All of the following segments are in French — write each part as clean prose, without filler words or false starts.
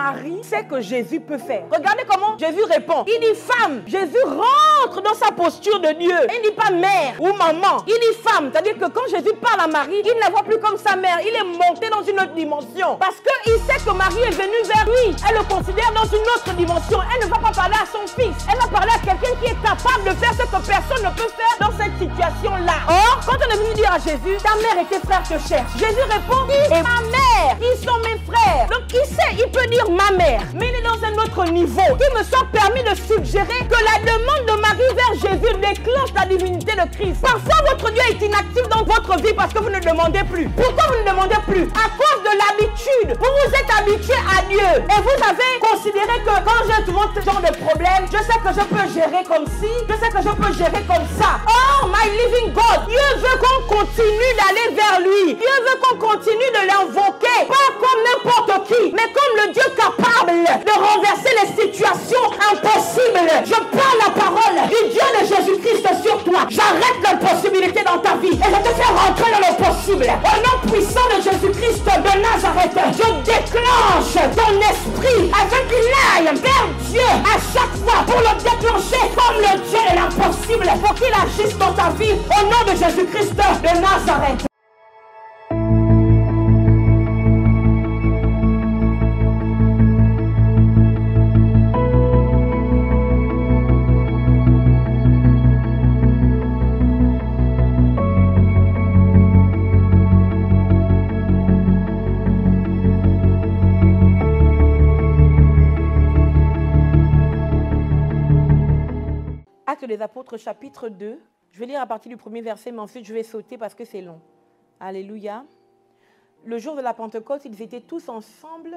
Marie sait que Jésus peut faire. Regardez comment Jésus répond. Il dit femme. Jésus rentre dans sa posture de Dieu. Il ne dit pas mère ou maman. Il dit femme. C'est-à-dire que quand Jésus parle à Marie, il ne la voit plus comme sa mère. Il est monté dans une autre dimension. Parce qu'il sait que Marie est venue vers lui. Elle le considère dans une autre dimension. Elle ne va pas parler à son fils. Elle va parler à quelqu'un qui est capable de faire ce que personne ne peut faire dans cette situation-là. Or, quand on est venu dire à Jésus, ta mère et tes frères te cherchent. Jésus répond, et ma mère, ils sont mes frères. Donc il sait, il peut dire ma mère. Mais il est dans un autre niveau. Il me soit permis de suggérer que la demande de Marie vers Jésus déclenche la divinité de Christ. Parfois, votre Dieu est inactif dans votre vie parce que vous ne demandez plus. Pourquoi vous ne demandez plus? À cause de l'habitude. Vous vous êtes habitué à Dieu. Et vous avez considéré que quand j'ai tout ce genre de problème, je sais que je peux gérer comme ci, je sais que je peux gérer comme ça. Oh, my living God, Dieu veut qu'on continue d'aller vers lui. Dieu veut qu'on continue de l'invoquer. Pas comme n'importe qui, mais comme le Dieu capable de renverser les situations impossibles. Je prends la parole du Dieu de Jésus-Christ sur toi. J'arrête l'impossibilité dans ta vie et je te fais rentrer dans le possible. Au nom puissant de Jésus-Christ de Nazareth, je déclenche ton esprit avec l'ail vers Dieu à chaque fois pour le déclencher comme le Dieu de l'impossible, pour qu'il agisse dans ta vie au nom de Jésus-Christ de Nazareth. Actes des Apôtres, chapitre 2. Je vais lire à partir du premier verset, mais ensuite je vais sauter parce que c'est long. Alléluia. Le jour de la Pentecôte, ils étaient tous ensemble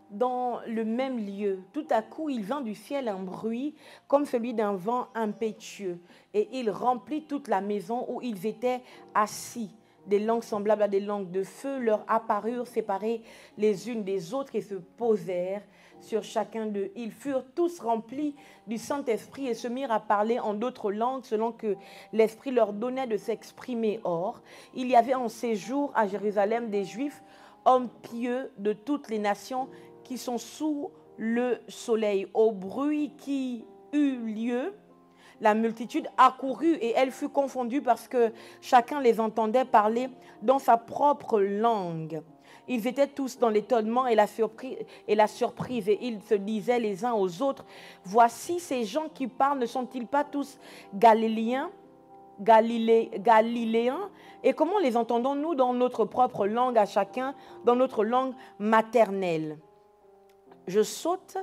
dans le même lieu. Tout à coup, il vint du ciel un bruit comme celui d'un vent impétueux. Et il remplit toute la maison où ils étaient assis. Des langues semblables à des langues de feu leur apparurent séparées les unes des autres et se posèrent sur chacun d'eux. Ils furent tous remplis du Saint-Esprit et se mirent à parler en d'autres langues selon que l'Esprit leur donnait de s'exprimer. Or, il y avait en séjour à Jérusalem des Juifs, hommes pieux de toutes les nations qui sont sous le soleil. Au bruit qui eut lieu, la multitude accourut et elle fut confondue parce que chacun les entendait parler dans sa propre langue. Ils étaient tous dans l'étonnement et la surprise et ils se disaient les uns aux autres, voici ces gens qui parlent, ne sont-ils pas tous Galiléens? Et comment les entendons-nous dans notre propre langue à chacun, dans notre langue maternelle? Je saute,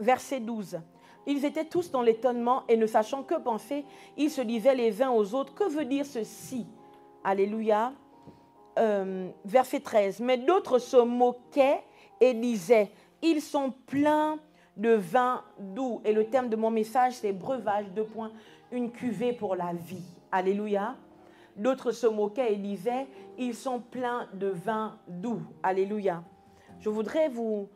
verset 12. Ils étaient tous dans l'étonnement et ne sachant que penser, ils se disaient les uns aux autres, que veut dire ceci? Alléluia. Verset 13. Mais d'autres se moquaient et disaient, ils sont pleins de vin doux. Et le thème de mon message, c'est breuvage, une cuvée pour la vie. Alléluia. D'autres se moquaient et disaient, ils sont pleins de vin doux. Alléluia. Je voudrais vous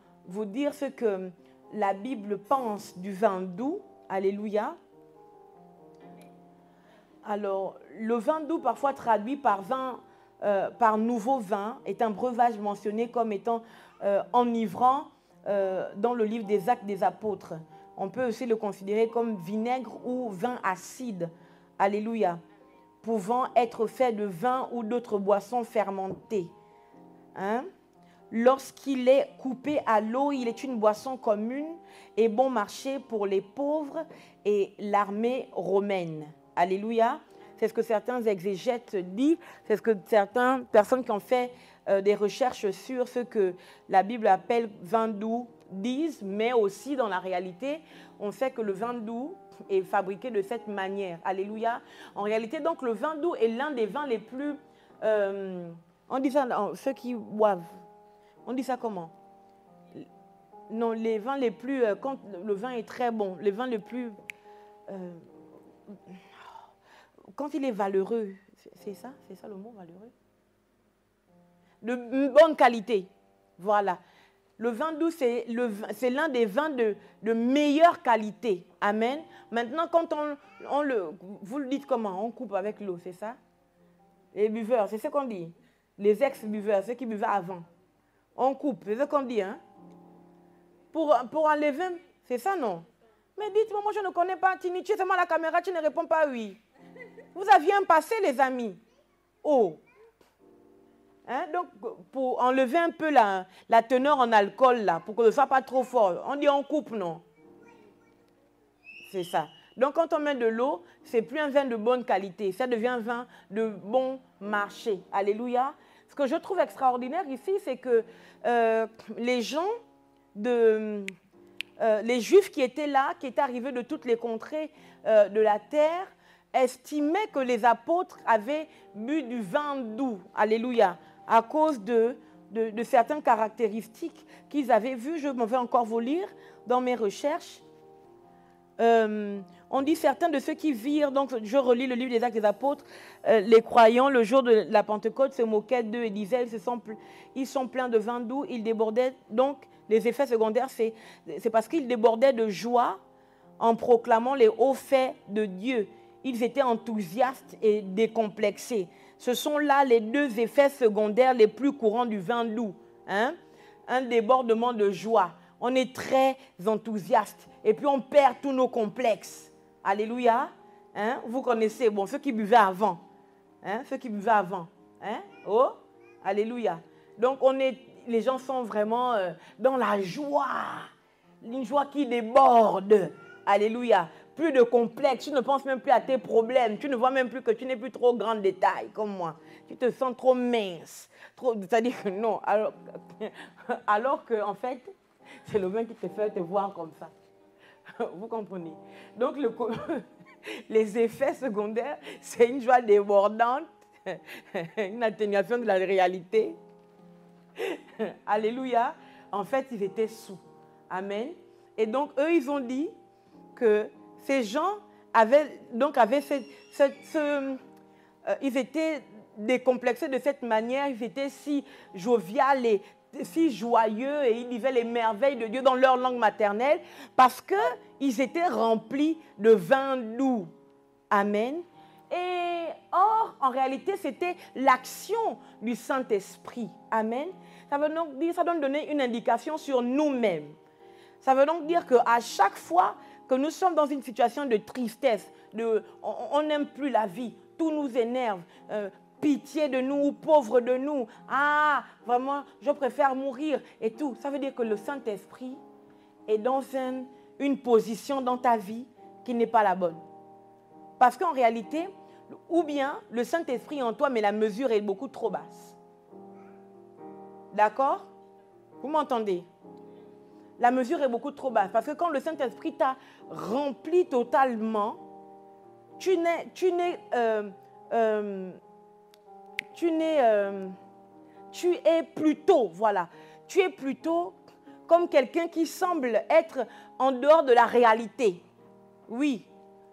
dire ce que la Bible pense du vin doux. Alléluia. Alors, le vin doux, parfois traduit par nouveau vin, est un breuvage mentionné comme étant enivrant dans le livre des Actes des Apôtres. On peut aussi le considérer comme vinaigre ou vin acide. Alléluia. Pouvant être fait de vin ou d'autres boissons fermentées. Hein? Lorsqu'il est coupé à l'eau, il est une boisson commune et bon marché pour les pauvres et l'armée romaine. Alléluia. C'est ce que certains exégètes disent, c'est ce que certaines personnes qui ont fait des recherches sur ce que la Bible appelle vin doux disent, mais aussi dans la réalité, on sait que le vin doux est fabriqué de cette manière. Alléluia. En réalité, donc, le vin doux est l'un des vins les plus... on dit ça, ceux qui boivent. On dit ça comment? Non, les vins les plus... quand le vin est très bon, les vins les plus... quand il est valeureux, c'est ça le mot, valeureux? De bonne qualité, voilà. Le vin doux, c'est l'un des vins de meilleure qualité. Amen. Maintenant, quand vous le dites comment? On coupe avec l'eau, c'est ça? Les buveurs, c'est ce qu'on dit. Les ex-buveurs, ceux qui buvaient avant. On coupe, c'est ce qu'on dit, hein? pour enlever, c'est ça, non? Mais dites-moi, moi je ne connais pas. Tu es seulement à la caméra, tu ne réponds pas oui. Vous aviez un passé, les amis. Oh. Hein? Donc, pour enlever un peu la teneur en alcool, là, pour que ce ne soit pas trop fort, on dit on coupe, non? C'est ça. Donc, quand on met de l'eau, ce n'est plus un vin de bonne qualité. Ça devient un vin de bon marché. Alléluia. Ce que je trouve extraordinaire ici, c'est que les gens, les Juifs qui étaient là, qui étaient arrivés de toutes les contrées de la terre, estimaient que les apôtres avaient bu du vin doux. Alléluia. À cause de certaines caractéristiques qu'ils avaient vues. Je m'en vais encore vous lire dans mes recherches. On dit certains de ceux qui virent, donc je relis le livre des Actes des Apôtres, les croyants, le jour de la Pentecôte, se moquaient d'eux et disaient, ils sont pleins de vin doux, ils débordaient. Donc, les effets secondaires, c'est parce qu'ils débordaient de joie en proclamant les hauts faits de Dieu. Ils étaient enthousiastes et décomplexés. Ce sont là les deux effets secondaires les plus courants du vin doux. Hein? Un débordement de joie. On est très enthousiaste et puis on perd tous nos complexes. Alléluia. Hein? Vous connaissez, bon, ceux qui buvaient avant. Hein? Ceux qui buvaient avant. Hein? Oh, alléluia. Donc, les gens sont vraiment dans la joie. Une joie qui déborde. Alléluia. Plus de complexes. Tu ne penses même plus à tes problèmes. Tu ne vois même plus que tu n'es plus trop grand détail comme moi. Tu te sens trop mince. C'est-à-dire que non. Alors que, en fait, c'est le vin qui te fait te voir comme ça. Vous comprenez? Donc, les effets secondaires, c'est une joie débordante, une atténuation de la réalité. Alléluia. En fait, ils étaient sous. Amen. Et donc, eux, ils ont dit que ces gens ils étaient décomplexés de cette manière, ils étaient si jovial et si joyeux et ils disaient les merveilles de Dieu dans leur langue maternelle parce qu'ils étaient remplis de vin doux. Amen. Et or, en réalité, c'était l'action du Saint-Esprit. Amen. Ça veut donc dire, ça doit donner une indication sur nous-mêmes. Ça veut donc dire qu'à chaque fois que nous sommes dans une situation de tristesse, on n'aime plus la vie, tout nous énerve, pitié de nous, pauvre de nous, ah, vraiment, je préfère mourir et tout. Ça veut dire que le Saint-Esprit est dans une position dans ta vie qui n'est pas la bonne. Parce qu'en réalité, ou bien le Saint-Esprit est en toi, mais la mesure est beaucoup trop basse. D'accord? Vous m'entendez? La mesure est beaucoup trop basse. Parce que quand le Saint-Esprit t'a rempli totalement, tu es plutôt, voilà, tu es plutôt comme quelqu'un qui semble être en dehors de la réalité. Oui,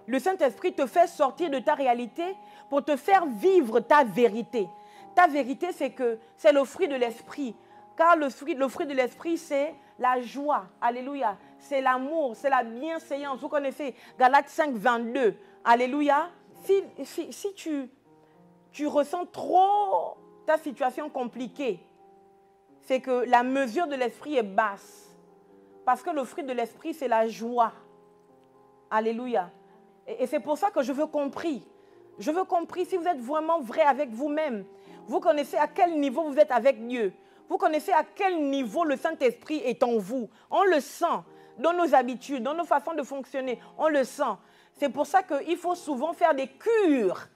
le Saint-Esprit te fait sortir de ta réalité pour te faire vivre ta vérité. Ta vérité, c'est le fruit de l'Esprit. Car le fruit de l'Esprit, c'est la joie. Alléluia. C'est l'amour, c'est la bienséance. Vous connaissez Galates 5, 22. Alléluia. Si tu ressens trop ta situation compliquée, c'est que la mesure de l'Esprit est basse. Parce que le fruit de l'Esprit, c'est la joie. Alléluia. Et c'est pour ça que je veux compris. Je veux compris si vous êtes vraiment vrai avec vous-même. Vous connaissez à quel niveau vous êtes avec Dieu. Vous connaissez à quel niveau le Saint-Esprit est en vous. On le sent dans nos habitudes, dans nos façons de fonctionner. On le sent. C'est pour ça qu'il faut souvent faire des cures.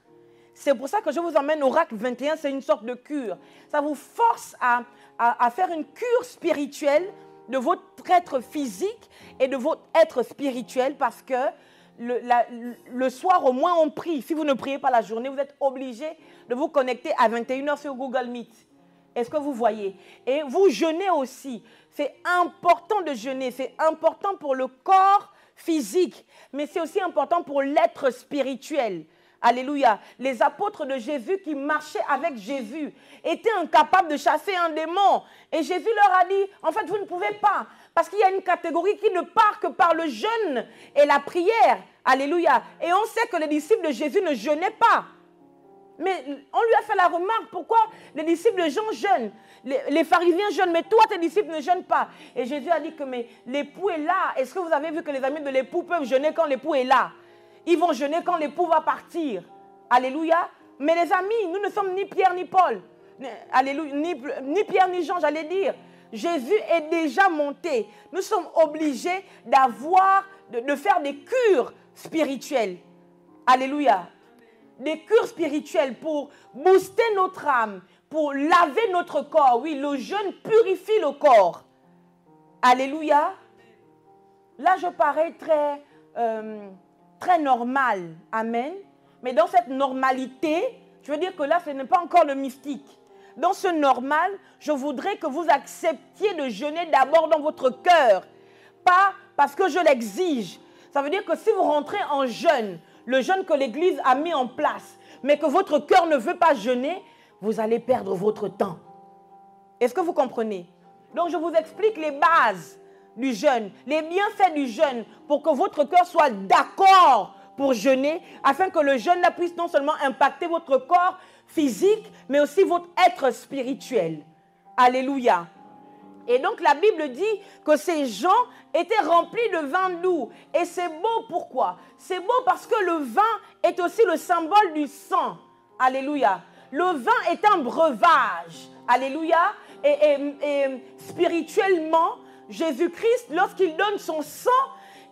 C'est pour ça que je vous emmène au Oracle 21, c'est une sorte de cure. Ça vous force à faire une cure spirituelle de votre être physique et de votre être spirituel parce que le soir, au moins, on prie. Si vous ne priez pas la journée, vous êtes obligé de vous connecter à 21h sur Google Meet. Est-ce que vous voyez? Et vous jeûnez aussi. C'est important de jeûner. C'est important pour le corps physique, mais c'est aussi important pour l'être spirituel. Alléluia. Les apôtres de Jésus qui marchaient avec Jésus étaient incapables de chasser un démon. Et Jésus leur a dit, en fait, vous ne pouvez pas. Parce qu'il y a une catégorie qui ne part que par le jeûne et la prière. Alléluia. Et on sait que les disciples de Jésus ne jeûnaient pas. Mais on lui a fait la remarque, pourquoi les disciples de Jean jeûnent, les pharisiens jeûnent, mais toi, tes disciples ne jeûnent pas. Et Jésus a dit que mais l'époux est là. Est-ce que vous avez vu que les amis de l'époux peuvent jeûner quand l'époux est là? Ils vont jeûner quand l'époux va partir. Alléluia. Mais les amis, nous ne sommes ni Pierre ni Paul. Alléluia. Ni Pierre ni Jean, j'allais dire. Jésus est déjà monté. Nous sommes obligés de faire des cures spirituelles. Alléluia. Des cures spirituelles pour booster notre âme, pour laver notre corps. Oui, le jeûne purifie le corps. Alléluia. Là, je parais très normal. Amen. Mais dans cette normalité, je veux dire que là, ce n'est pas encore le mystique. Dans ce normal, je voudrais que vous acceptiez de jeûner d'abord dans votre cœur. Pas parce que je l'exige. Ça veut dire que si vous rentrez en jeûne, le jeûne que l'Église a mis en place, mais que votre cœur ne veut pas jeûner, vous allez perdre votre temps. Est-ce que vous comprenez? Donc, je vous explique les bases du jeûne, les bienfaits du jeûne, pour que votre cœur soit d'accord pour jeûner, afin que le jeûne puisse non seulement impacter votre corps physique, mais aussi votre être spirituel. Alléluia. Et donc, la Bible dit que ces gens étaient remplis de vin doux. Et c'est beau, pourquoi? C'est beau parce que le vin est aussi le symbole du sang. Alléluia. Le vin est un breuvage. Alléluia. Et spirituellement, Jésus-Christ, lorsqu'il donne son sang,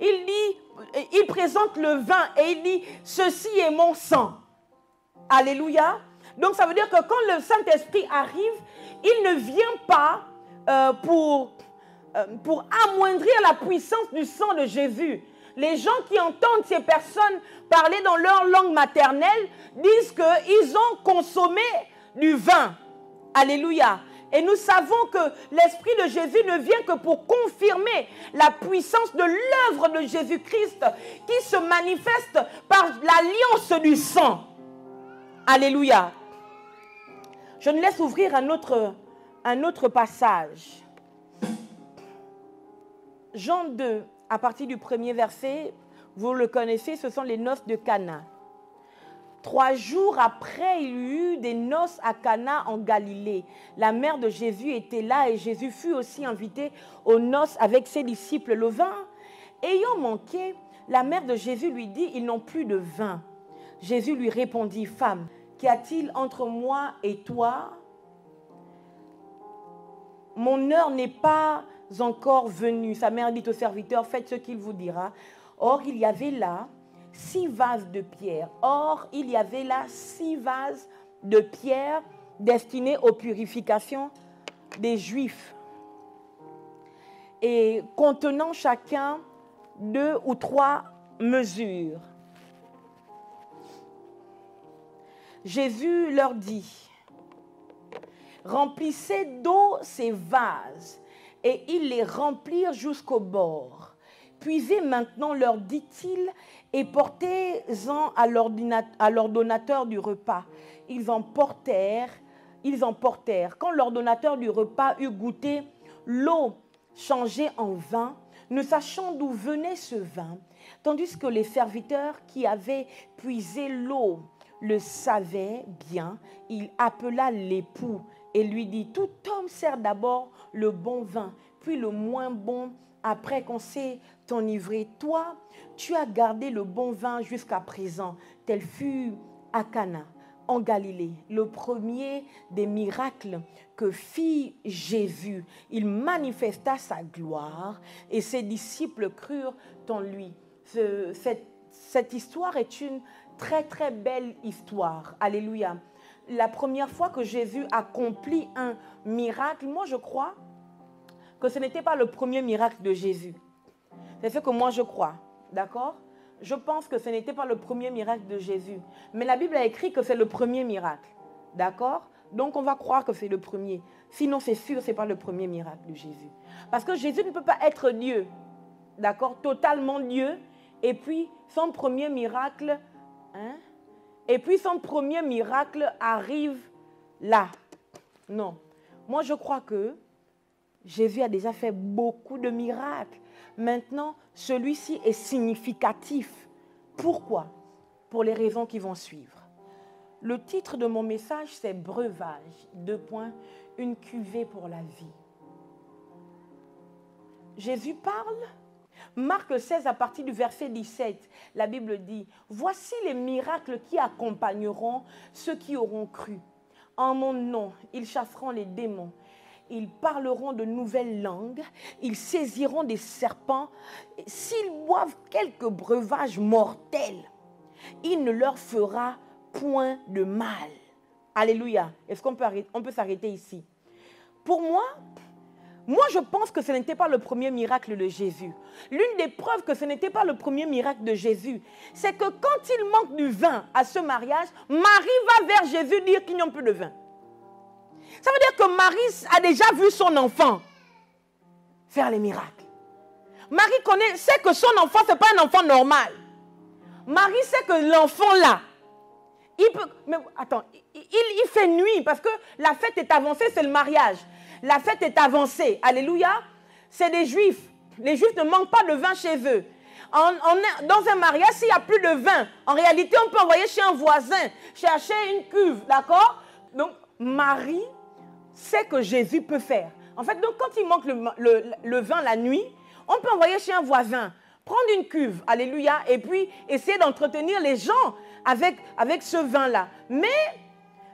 il présente le vin et il dit, ceci est mon sang. Alléluia. Donc, ça veut dire que quand le Saint-Esprit arrive, il ne vient pas pour amoindrir la puissance du sang de Jésus. Les gens qui entendent ces personnes parler dans leur langue maternelle disent qu'ils ont consommé du vin. Alléluia. Et nous savons que l'Esprit de Jésus ne vient que pour confirmer la puissance de l'œuvre de Jésus-Christ qui se manifeste par l'alliance du sang. Alléluia. Je nous laisse ouvrir un autre passage. Jean 2, à partir du premier verset, vous le connaissez, ce sont les noces de Cana. 3 jours après, il y eut des noces à Cana en Galilée. La mère de Jésus était là et Jésus fut aussi invité aux noces avec ses disciples. Le vin ayant manqué, la mère de Jésus lui dit, ils n'ont plus de vin. Jésus lui répondit, femme, qu'y a-t-il entre moi et toi? Mon heure n'est pas encore venue. Sa mère dit au serviteur, faites ce qu'il vous dira. Or, il y avait là 6 vases de pierre. Or, il y avait là 6 vases de pierre destinés aux purifications des Juifs et contenant chacun 2 ou 3 mesures. Jésus leur dit, remplissez d'eau ces vases, et ils les remplirent jusqu'au bord. Puisez maintenant, leur dit-il, et portez-en à l'ordonnateur du repas. Ils en portèrent. Quand l'ordonnateur du repas eut goûté l'eau changée en vin, ne sachant d'où venait ce vin, tandis que les serviteurs qui avaient puisé l'eau le savaient bien, il appela l'époux et lui dit, tout homme sert d'abord le bon vin, puis le moins bon après qu'on s'est enivré. Toi, tu as gardé le bon vin jusqu'à présent. Tel fut à Cana, en Galilée, le premier des miracles que fit Jésus. Il manifesta sa gloire et ses disciples crurent en lui. Cette histoire est une très très belle histoire. Alléluia. La première fois que Jésus accomplit un miracle, moi je crois que ce n'était pas le premier miracle de Jésus. C'est ce que moi je crois. D'accord? Je pense que ce n'était pas le premier miracle de Jésus. Mais la Bible a écrit que c'est le premier miracle. D'accord? Donc on va croire que c'est le premier. Sinon c'est sûr, ce n'est pas le premier miracle de Jésus. Parce que Jésus ne peut pas être Dieu. D'accord? Totalement Dieu. Et puis son premier miracle... Et puis son premier miracle arrive là. Non. Moi, je crois que Jésus a déjà fait beaucoup de miracles. Maintenant, celui-ci est significatif. Pourquoi? Pour les raisons qui vont suivre. Le titre de mon message, c'est Breuvage, 2 points, une cuvée pour la vie. Jésus parle. Marc 16, à partir du verset 17, la Bible dit, « Voici les miracles qui accompagneront ceux qui auront cru. En mon nom, ils chasseront les démons. Ils parleront de nouvelles langues. Ils saisiront des serpents. S'ils boivent quelques breuvages mortels, il ne leur fera point de mal. » Alléluia. Est-ce qu'on peut s'arrêter ici? Pour moi, je pense que ce n'était pas le premier miracle de Jésus. L'une des preuves que ce n'était pas le premier miracle de Jésus, c'est que quand il manque du vin à ce mariage, Marie va vers Jésus dire qu'il n'y a plus de vin. Ça veut dire que Marie a déjà vu son enfant faire les miracles. Marie sait que son enfant, ce n'est pas un enfant normal. Marie sait que l'enfant là, il fait nuit parce que la fête est avancée, c'est le mariage. La fête est avancée, alléluia. C'est des Juifs. Les Juifs ne manquent pas de vin chez eux. Dans un mariage, s'il n'y a plus de vin, en réalité, on peut envoyer chez un voisin, chercher une cuve, d'accord? Donc, Marie sait que Jésus peut faire. En fait, donc, quand il manque le vin la nuit, on peut envoyer chez un voisin, prendre une cuve, alléluia, et puis essayer d'entretenir les gens avec ce vin-là. Mais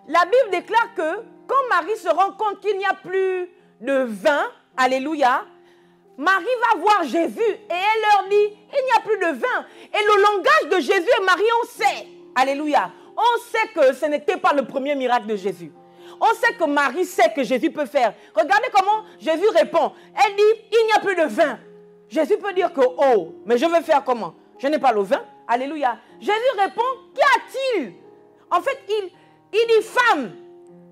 la Bible déclare que quand Marie se rend compte qu'il n'y a plus de vin, alléluia, Marie va voir Jésus et elle leur dit, il n'y a plus de vin. Et le langage de Jésus et Marie, on sait, alléluia, on sait que ce n'était pas le premier miracle de Jésus. On sait que Marie sait que Jésus peut faire. Regardez comment Jésus répond. Elle dit, il n'y a plus de vin. Jésus peut dire que, oh, mais je vais faire comment? Je n'ai pas le vin. Alléluia. Jésus répond, qu'y a-t-il? En fait, il dit, femme.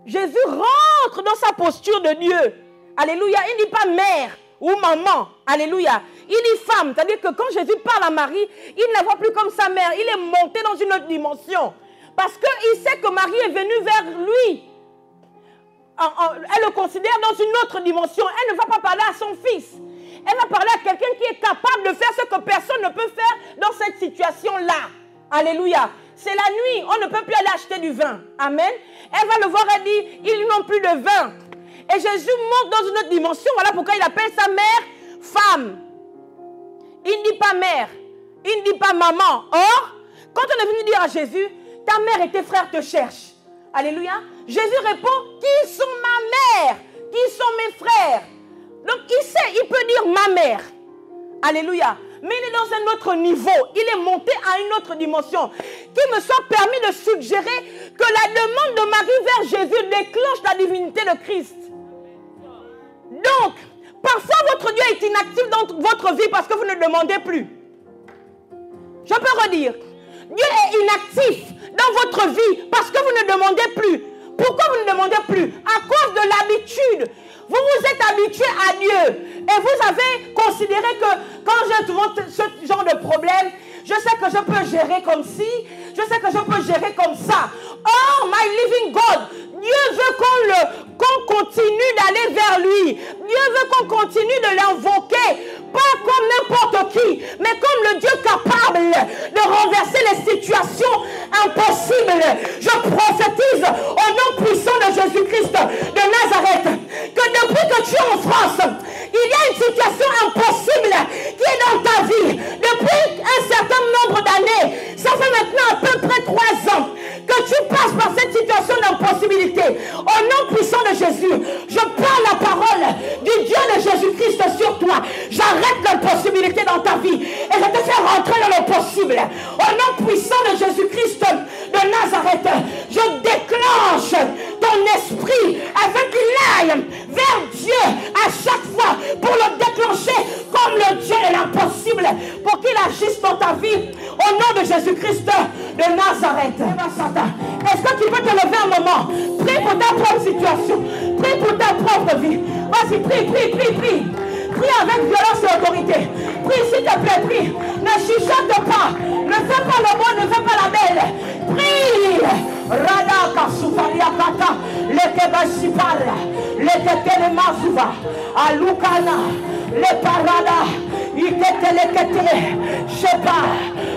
Jésus rentre dans sa posture de Dieu. Alléluia. Il ne dit pas mère ou maman. Alléluia. Il dit femme. C'est-à-dire que quand Jésus parle à Marie, il ne la voit plus comme sa mère. Il est monté dans une autre dimension. Parce qu'il sait que Marie est venue vers lui. Elle le considère dans une autre dimension. Elle ne va pas parler à son fils. Elle va parler à quelqu'un qui est capable de faire ce que personne ne peut faire dans cette situation-là. Alléluia. C'est la nuit, on ne peut plus aller acheter du vin. Amen. Elle va le voir, elle dit, ils n'ont plus de vin. Et Jésus monte dans une autre dimension. Voilà pourquoi il appelle sa mère femme. Il ne dit pas mère. Il ne dit pas maman. Or, quand on est venu dire à Jésus, ta mère et tes frères te cherchent. Alléluia. Jésus répond, qui sont ma mère? Qui sont mes frères? Donc il sait, il peut dire ma mère. Alléluia. Mais il est dans un autre niveau. Il est monté à une autre dimension. Qu'il me soit permis de suggérer que la demande de Marie vers Jésus déclenche la divinité de Christ. Donc, parfois votre Dieu est inactif dans votre vie parce que vous ne demandez plus. Je peux redire. Dieu est inactif dans votre vie parce que vous ne demandez plus. Pourquoi vous ne demandez plus? À cause de l'habitude. Vous vous êtes habitué à Dieu. Et vous avez considéré que quand j'ai ce genre de problème, je sais que je peux gérer comme ci, je sais que je peux gérer comme ça. Oh, my living God, Dieu veut qu'on continue d'aller vers lui. Dieu veut qu'on continue de l'invoquer. Pas comme n'importe qui, mais comme le Dieu capable de renverser les situations impossibles. Je prophétise au nom puissant de Jésus-Christ de Nazareth que depuis que tu es en France, il y a une situation impossible qui est dans ta vie. Depuis un certain nombre d'années, ça fait maintenant à peu près 3 ans que tu passes par cette situation d'impossibilité. Au nom puissant de Jésus, je parle la parole du Dieu de Jésus-Christ sur toi. J'arrête l'impossibilité dans ta vie et je te fais rentrer dans le possible. Au nom puissant de Jésus-Christ de Nazareth, je déclenche ton esprit afin qu'il aille vers Dieu à chaque fois pour le déclencher comme le Dieu de l'impossible, pour qu'il agisse dans ta vie au nom de Jésus-Christ de Nazareth. Est-ce que tu peux te lever un moment? Prie pour ta propre situation, prie pour ta propre vie. Vas-y, prie. Prie avec violence et autorité. Prie s'il te plaît, prie. Ne chuchote pas. Ne fais pas le bon, ne fais pas la belle. Prie. Radaka Soufaria Kata. Le Kebashipara. Le Ketele Mazuva. Alukana. Le Parada. Iketele Kete. Shepa.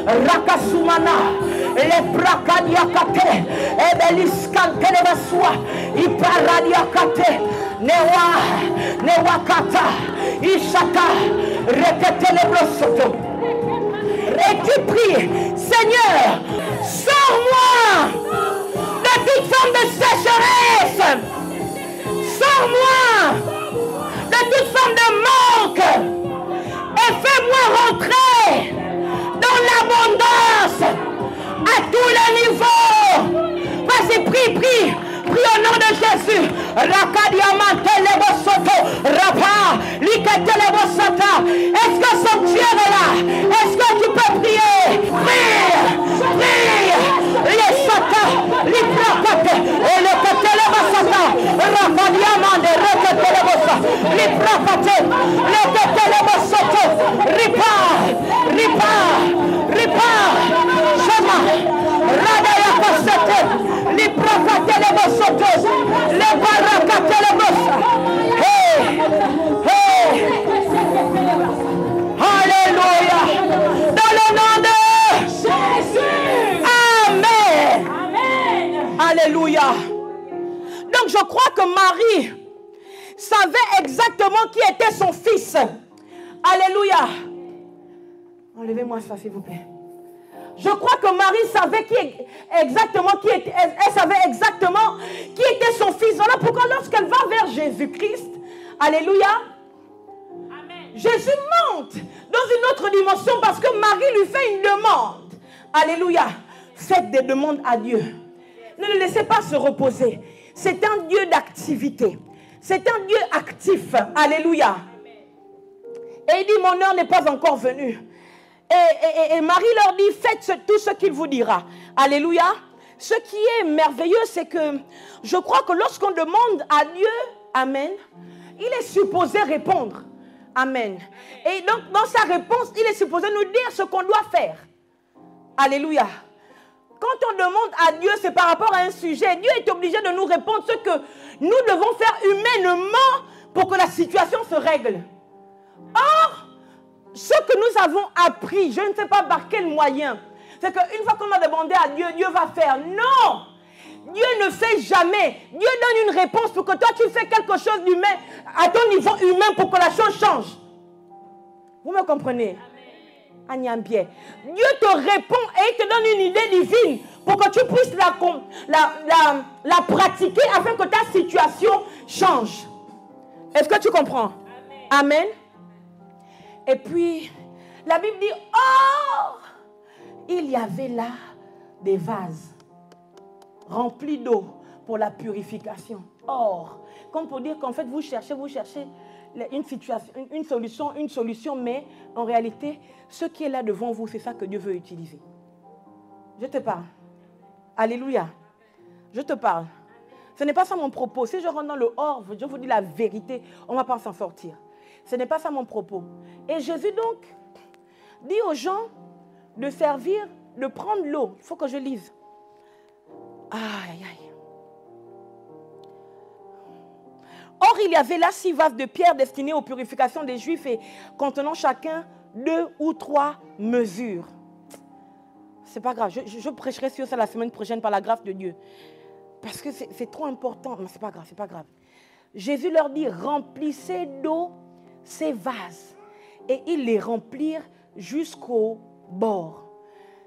Rakasumana. Les bracadiakate. Ebeliscantelevasua. Iparadiakate. Newakata. Ishaka. Reketelebrosoto. Et tu pries, Seigneur, sors-moi de toute forme de sécheresse. Sors-moi de toute forme de manque. Et fais-moi rentrer dans l'abondance à tous les niveaux. Vas-y, prie, prie. Prie au nom de Jésus. Est-ce que son Dieu est là? Est-ce que tu peux prier? Prie, prie. Les sata, les prakate, et les ketelebasata, rakadiamande, reketelebosa, les prakate, les ketelebosoto, ripa, shema, radaya kosete, les prakate lebosoto, les barakate lebosa. Hey, hey. Alléluia. Dans le nom de Jésus. Amen. Amen. Alléluia. Donc je crois que Marie savait exactement qui était son fils. Alléluia. Enlevez-moi ça s'il vous plaît. Je crois que Marie savait exactement qui était. Elle savait exactement qui était son fils. Voilà pourquoi lorsqu'elle va vers Jésus-Christ, alléluia, amen. Jésus monte dans une autre dimension parce que Marie lui fait une demande. Alléluia. Faites des demandes à Dieu. Ne le laissez pas se reposer. C'est un Dieu d'activité. C'est un Dieu actif. Alléluia. Et il dit, mon heure n'est pas encore venue. Et Marie leur dit, faites tout ce qu'il vous dira. Alléluia. Ce qui est merveilleux, c'est que je crois que lorsqu'on demande à Dieu, amen, il est supposé répondre. Amen. Et donc, dans sa réponse, il est supposé nous dire ce qu'on doit faire. Alléluia. Quand on demande à Dieu, c'est par rapport à un sujet. Dieu est obligé de nous répondre ce que nous devons faire humainement pour que la situation se règle. Or, ce que nous avons appris, je ne sais pas par quel moyen, c'est qu'une fois qu'on a demandé à Dieu, Dieu va faire. Non! Dieu ne fait jamais. Dieu donne une réponse pour que toi tu fais quelque chose d'humain à ton niveau humain pour que la chose change. Vous me comprenez? Agnambie. Dieu te répond et il te donne une idée divine pour que tu puisses la pratiquer afin que ta situation change. Est-ce que tu comprends? Amen. Et puis, la Bible dit, or, il y avait là des vases remplis d'eau pour la purification. Or, comme pour dire qu'en fait, vous cherchez une solution, mais en réalité, ce qui est là devant vous, c'est ça que Dieu veut utiliser. Je te parle. Alléluia. Je te parle. Ce n'est pas ça mon propos. Si je rentre dans le or, je vous dis la vérité, on ne va pas s'en sortir. Ce n'est pas ça mon propos. Et Jésus donc dit aux gens de servir, de prendre l'eau. Il faut que je lise. Aïe, aïe. Or, il y avait là 6 vases de pierre destinés aux purifications des Juifs et contenant chacun 2 ou 3 mesures. C'est pas grave. Je prêcherai sur ça la semaine prochaine par la grâce de Dieu. Parce que c'est trop important. Non, c'est pas grave, c'est pas grave. Jésus leur dit, remplissez d'eau ces vases. Et ils les remplirent jusqu'au bord.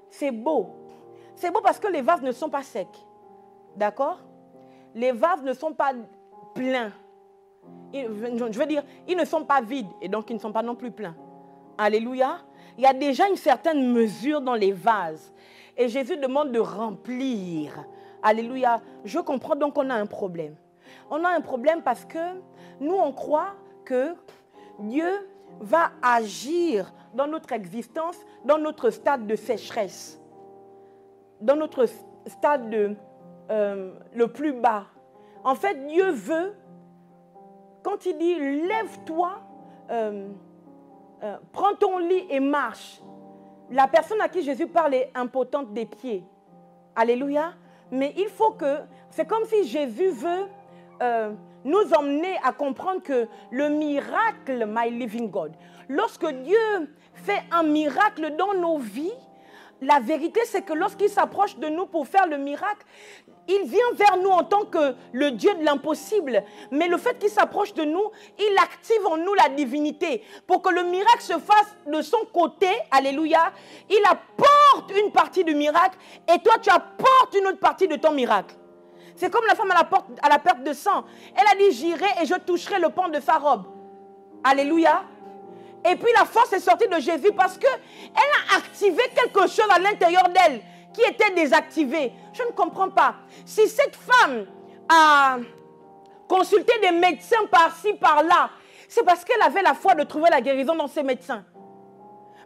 C'est beau. C'est beau parce que les vases ne sont pas secs. D'accord? Les vases ne sont pas pleins. Je veux dire, ils ne sont pas vides et donc ils ne sont pas non plus pleins. Alléluia. Il y a déjà une certaine mesure dans les vases. Et Jésus demande de remplir. Alléluia. Je comprends donc qu'on a un problème. On a un problème parce que nous, on croit que Dieu va agir dans notre existence, dans notre stade de sécheresse, dans notre stade le plus bas. En fait, Dieu veut, quand il dit « lève-toi, prends ton lit et marche », la personne à qui Jésus parle est impotente des pieds. Alléluia. Mais il faut que, c'est comme si Jésus veut nous emmener à comprendre que le miracle, my living God, lorsque Dieu fait un miracle dans nos vies, la vérité, c'est que lorsqu'il s'approche de nous pour faire le miracle, il vient vers nous en tant que le Dieu de l'impossible. Mais le fait qu'il s'approche de nous, il active en nous la divinité. Pour que le miracle se fasse de son côté, alléluia, il apporte une partie du miracle et toi, tu apportes une autre partie de ton miracle. C'est comme la femme à la perte de sang. Elle a dit, j'irai et je toucherai le pan de sa robe. Alléluia. Et puis la force est sortie de Jésus parce qu'elle a activé quelque chose à l'intérieur d'elle qui était désactivé. Je ne comprends pas. Si cette femme a consulté des médecins par-ci, par-là, c'est parce qu'elle avait la foi de trouver la guérison dans ces médecins.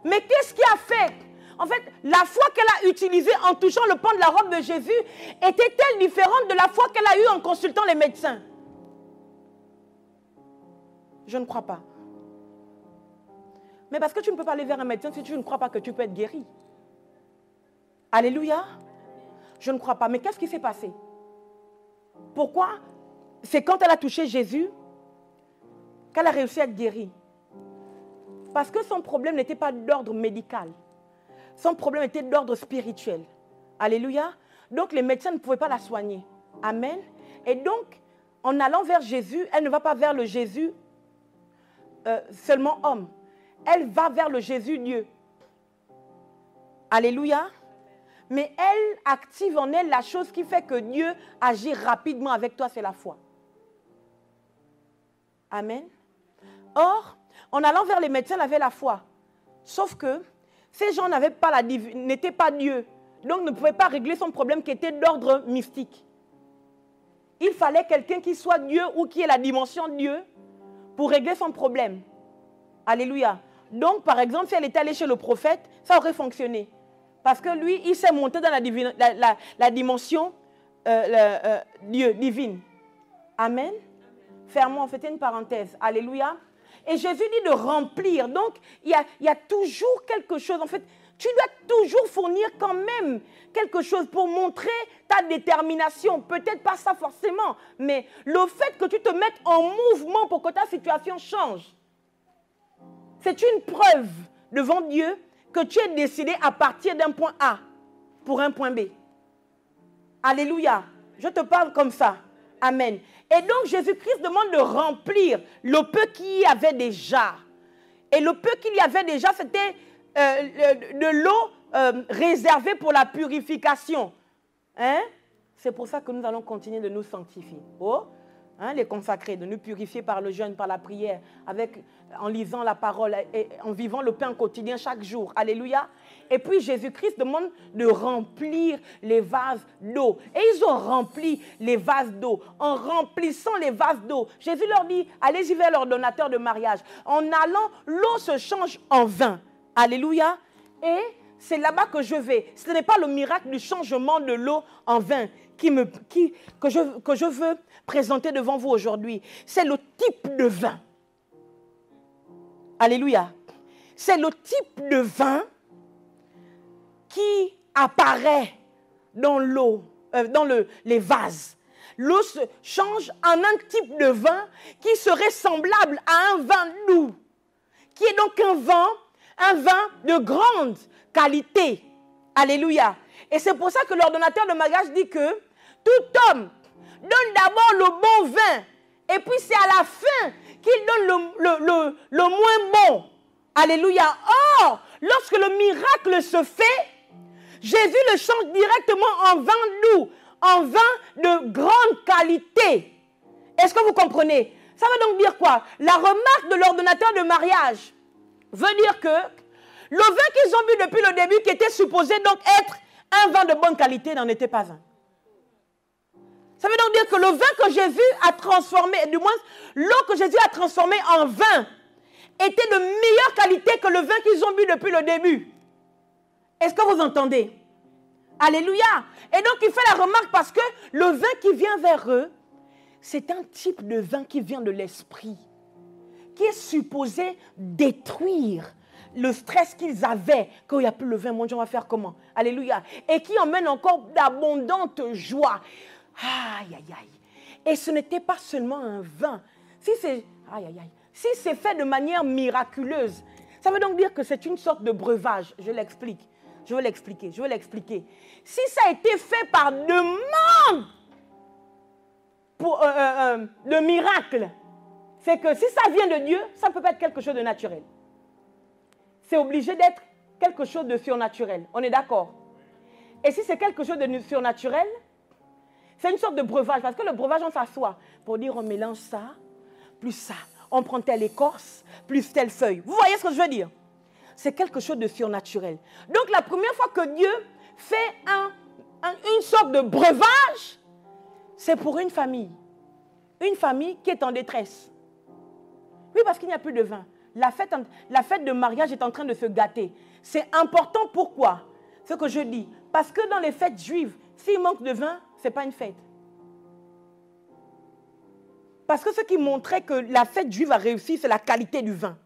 Mais qu'est-ce qui a fait? En fait, la foi qu'elle a utilisée en touchant le pan de la robe de Jésus était-elle différente de la foi qu'elle a eue en consultant les médecins? Je ne crois pas. Mais parce que tu ne peux pas aller vers un médecin si tu ne crois pas que tu peux être guéri. Alléluia. Je ne crois pas. Mais qu'est-ce qui s'est passé? Pourquoi? C'est quand elle a touché Jésus qu'elle a réussi à être guérie. Parce que son problème n'était pas d'ordre médical. Son problème était d'ordre spirituel. Alléluia. Donc les médecins ne pouvaient pas la soigner. Amen. Et donc, en allant vers Jésus, elle ne va pas vers le Jésus seulement homme. Elle va vers le Jésus Dieu. Alléluia. Mais elle active en elle la chose qui fait que Dieu agit rapidement avec toi, c'est la foi. Amen. Or, en allant vers les médecins, elle avait la foi. Sauf que ces gens n'étaient pas Dieu. Donc ne pouvaient pas régler son problème qui était d'ordre mystique. Il fallait quelqu'un qui soit Dieu ou qui ait la dimension Dieu pour régler son problème. Alléluia. Donc, par exemple, si elle était allée chez le prophète, ça aurait fonctionné. Parce que lui, il s'est monté dans la dimension Dieu, divine. Amen. Fermons, c'était une parenthèse. Alléluia. Et Jésus dit de remplir. Donc, il y a toujours quelque chose. En fait, tu dois toujours fournir quand même quelque chose pour montrer ta détermination. Peut-être pas ça forcément, mais le fait que tu te mettes en mouvement pour que ta situation change. C'est une preuve devant Dieu que tu es décidé à partir d'un point A pour un point B. Alléluia. Je te parle comme ça. Amen. Et donc Jésus-Christ demande de remplir le peu qu'il y avait déjà. Et le peu qu'il y avait déjà, c'était de l'eau réservée pour la purification. Hein? C'est pour ça que nous allons continuer de nous sanctifier. Oh, hein, les consacrés, de nous purifier par le jeûne, par la prière, en lisant la parole et en vivant le pain quotidien chaque jour. Alléluia. Et puis Jésus-Christ demande de remplir les vases d'eau. Et ils ont rempli les vases d'eau. En remplissant les vases d'eau, Jésus leur dit, allez-y vers l'ordonnateur de mariage. En allant, l'eau se change en vin. Alléluia. Et c'est là-bas que je vais. Ce n'est pas le miracle du changement de l'eau en vin que je veux présenter devant vous aujourd'hui. C'est le type de vin. Alléluia. C'est le type de vin qui apparaît dans l'eau, dans les vases. L'eau se change en un type de vin qui serait semblable à un vin doux, qui est donc un vin de grande qualité. Alléluia. Et c'est pour ça que l'ordonnateur de mariage dit que tout homme donne d'abord le bon vin, et puis c'est à la fin qu'il donne le moins bon. Alléluia. Or, lorsque le miracle se fait, Jésus le change directement en vin doux, en vin de grande qualité. Est-ce que vous comprenez? Ça veut donc dire quoi? La remarque de l'ordonnateur de mariage veut dire que le vin qu'ils ont bu depuis le début, qui était supposé donc être un vin de bonne qualité, n'en était pas un. Ça veut donc dire que le vin que Jésus a transformé, du moins l'eau que Jésus a transformée en vin, était de meilleure qualité que le vin qu'ils ont bu depuis le début. Est-ce que vous entendez? Alléluia. Et donc il fait la remarque parce que le vin qui vient vers eux, c'est un type de vin qui vient de l'esprit, qui est supposé détruire le stress qu'ils avaient quand il n'y a plus le vin. Mon Dieu, on va faire comment? Alléluia. Et qui emmène encore d'abondante joie. Aïe, aïe, aïe. Et ce n'était pas seulement un vin. Si c'est fait de manière miraculeuse, ça veut donc dire que c'est une sorte de breuvage. Je l'explique. Je vais l'expliquer, je vais l'expliquer. Si ça a été fait par demande pour le miracle, c'est que si ça vient de Dieu, ça ne peut pas être quelque chose de naturel. C'est obligé d'être quelque chose de surnaturel. On est d'accord? Et si c'est quelque chose de surnaturel, c'est une sorte de breuvage. Parce que le breuvage, on s'assoit pour dire on mélange ça, plus ça. On prend telle écorce, plus telle feuille. Vous voyez ce que je veux dire? C'est quelque chose de surnaturel. Donc la première fois que Dieu fait une sorte de breuvage, c'est pour une famille. Une famille qui est en détresse. Oui, parce qu'il n'y a plus de vin. La fête de mariage est en train de se gâter. C'est important, pourquoi? Ce que je dis. Parce que dans les fêtes juives, s'il manque de vin, ce n'est pas une fête. Parce que ce qui montrait que la fête juive a réussi, c'est la qualité du vin.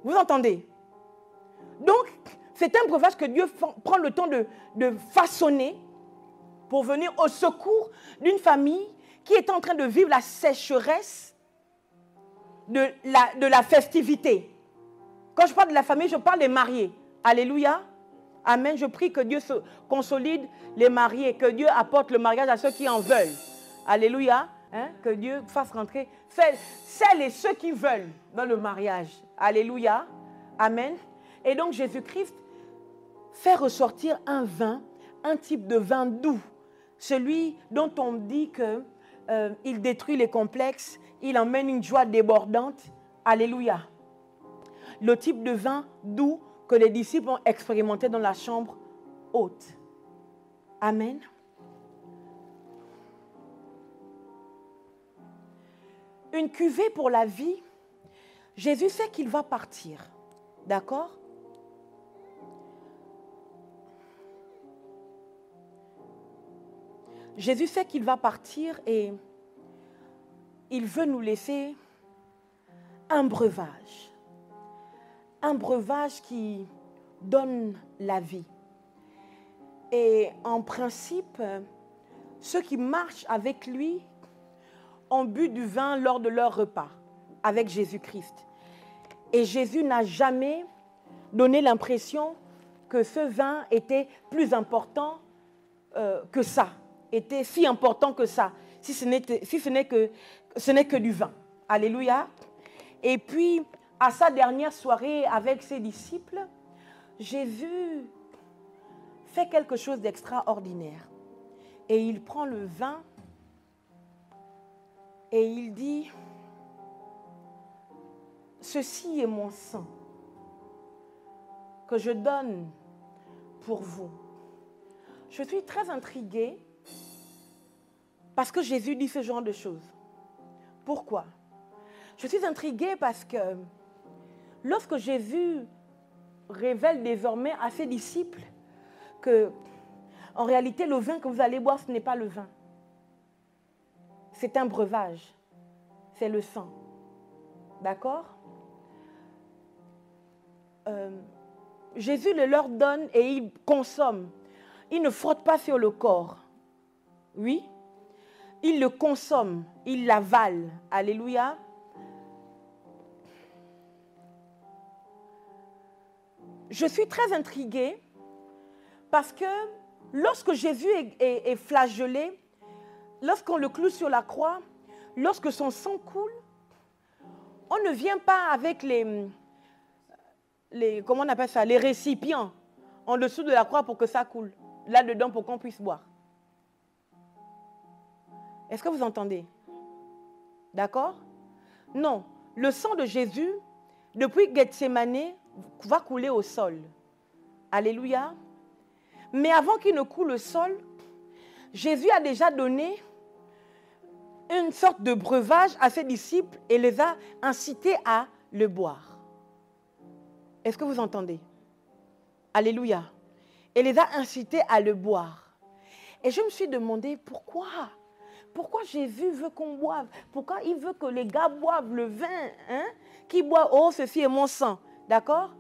Vous entendez? Donc, c'est un breuvage que Dieu prend le temps de façonner pour venir au secours d'une famille qui est en train de vivre la sécheresse de la festivité. Quand je parle de la famille, je parle des mariés. Alléluia. Amen. Je prie que Dieu se consolide les mariés, que Dieu apporte le mariage à ceux qui en veulent. Alléluia. Hein? Que Dieu fasse rentrer celles et ceux qui veulent dans le mariage. Alléluia. Amen. Et donc Jésus-Christ fait ressortir un vin, un type de vin doux. Celui dont on dit qu'il détruit les complexes, il emmène une joie débordante. Alléluia. Le type de vin doux que les disciples ont expérimenté dans la chambre haute. Amen. Une cuvée pour la vie. Jésus sait qu'il va partir. D'accord? Jésus sait qu'il va partir et il veut nous laisser un breuvage. Un breuvage qui donne la vie. Et en principe, ceux qui marchent avec lui ont bu du vin lors de leur repas avec Jésus-Christ. Et Jésus n'a jamais donné l'impression que ce vin était plus important que ça, était si important que ça, si ce n'est que du vin. Alléluia. Et puis, à sa dernière soirée avec ses disciples, Jésus fait quelque chose d'extraordinaire. Et il prend le vin et il dit, ceci est mon sang que je donne pour vous. Je suis très intriguée parce que Jésus dit ce genre de choses. Pourquoi? Je suis intriguée parce que lorsque Jésus révèle désormais à ses disciples que, en réalité, le vin que vous allez boire, ce n'est pas le vin. C'est un breuvage. C'est le sang. D'accord? Jésus le leur donne et il consomme. Il ne frotte pas sur le corps. Oui? Il le consomme. Il l'avale. Alléluia. Je suis très intriguée parce que lorsque Jésus est flagellé, lorsqu'on le cloue sur la croix, lorsque son sang coule, on ne vient pas avec comment on appelle ça, les récipients en dessous de la croix pour que ça coule, là-dedans pour qu'on puisse boire. Est-ce que vous entendez? D'accord? Non, le sang de Jésus, depuis Gethsémane, va couler au sol. Alléluia. Mais avant qu'il ne coule au sol, Jésus a déjà donné une sorte de breuvage à ses disciples et les a incités à le boire. Est-ce que vous entendez? Alléluia. Et les a incités à le boire. Et je me suis demandé pourquoi? Pourquoi Jésus veut qu'on boive? Pourquoi il veut que les gars boivent le vin? Hein? Qui boit, oh, ceci est mon sang. D'accord?